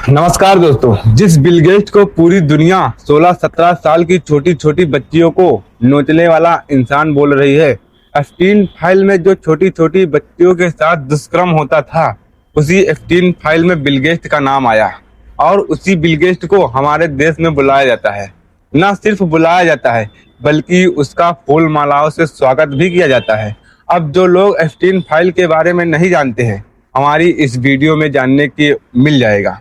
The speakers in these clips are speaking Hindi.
नमस्कार दोस्तों। जिस बिल गेट्स को पूरी दुनिया 16-17 साल की छोटी छोटी बच्चियों को नोचने वाला इंसान बोल रही है, एप्स्टीन फाइल में जो छोटी छोटी बच्चियों के साथ दुष्कर्म होता था, उसी एप्स्टीन फाइल में बिल गेट्स का नाम आया और उसी बिल गेट्स को हमारे देश में बुलाया जाता है। न सिर्फ बुलाया जाता है बल्कि उसका फूल मालाओं से स्वागत भी किया जाता है। अब जो लोग एप्स्टीन फाइल के बारे में नहीं जानते हैं, हमारी इस वीडियो में जानने की मिल जाएगा।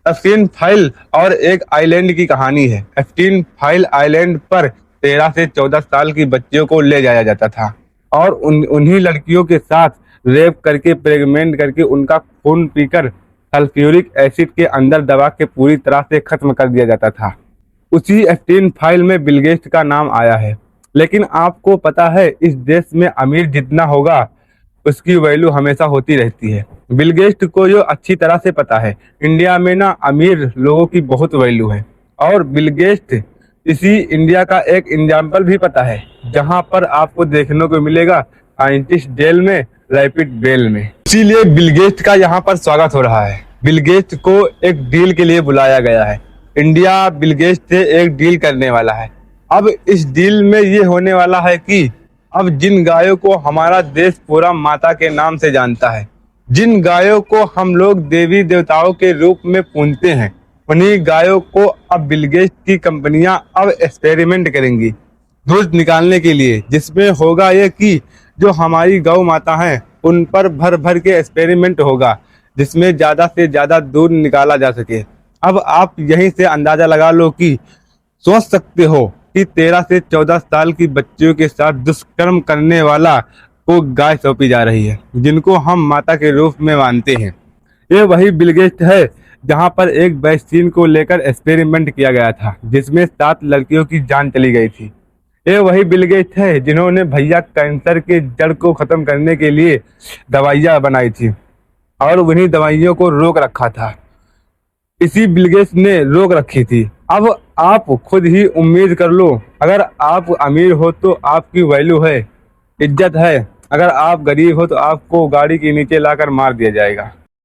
एप्स्टीन फाइल और एक आइलैंड की कहानी है। एप्स्टीन फाइल आइलैंड पर 13 से 14 साल की बच्चियों को ले जाया जाता था और उन्हीं लड़कियों के साथ रेप करके प्रेग्नेंट करके उनका खून पीकर सल्फ्यूरिक एसिड के अंदर दबा के पूरी तरह से खत्म कर दिया जाता था। उसी एप्स्टीन फाइल में बिल गेट्स का नाम आया है। लेकिन आपको पता है, इस देश में अमीर जितना होगा उसकी वैल्यू हमेशा होती रहती है। बिल गेट्स को जो अच्छी तरह से पता है, इंडिया में ना अमीर लोगों की बहुत वैल्यू है और बिल गेट्स इसी इंडिया का एक एग्जाम्पल भी पता है, जहां पर आपको देखने को मिलेगा साइंटिस्ट जेल में, रैपिड बेल में। इसीलिए बिल गेट्स का यहाँ पर स्वागत हो रहा है। बिल गेट्स को एक डील के लिए बुलाया गया है। इंडिया बिल गेट्स से एक डील करने वाला है। अब इस डील में ये होने वाला है कि अब जिन गायों को हमारा देश पूरा माता के नाम से जानता है, जिन गायों को हम लोग देवी देवताओं के रूप में पूजते हैं, उन्हीं गायों को अब बिल गेट्स की कंपनियां अब एक्सपेरिमेंट करेंगी दूध निकालने के लिए, जिसमें होगा ये कि जो हमारी गौ माता हैं उन पर भर भर के एक्सपेरिमेंट होगा, जिसमें ज़्यादा से ज़्यादा दूध निकाला जा सके। अब आप यहीं से अंदाज़ा लगा लो कि सोच सकते हो कि 13 से 14 साल की बच्चियों के साथ दुष्कर्म करने वाला को गाय सौंपी जा रही है, जिनको हम माता के रूप में मानते हैं। ये वही बिल गेट्स है जहां पर एक वैक्सीन को लेकर एक्सपेरिमेंट किया गया था, जिसमें 7 लड़कियों की जान चली गई थी। ये वही बिल गेट्स है जिन्होंने भैया कैंसर के जड़ को खत्म करने के लिए दवाइयाँ बनाई थी और उन्हीं दवाइयों को रोक रखा था। इसी बिल गेट्स ने रोक रखी थी। अब आप खुद ही उम्मीद कर लो, अगर आप अमीर हो तो आपकी वैल्यू है, इज्जत है। अगर आप गरीब हो तो आपको गाड़ी के नीचे लाकर मार दिया जाएगा।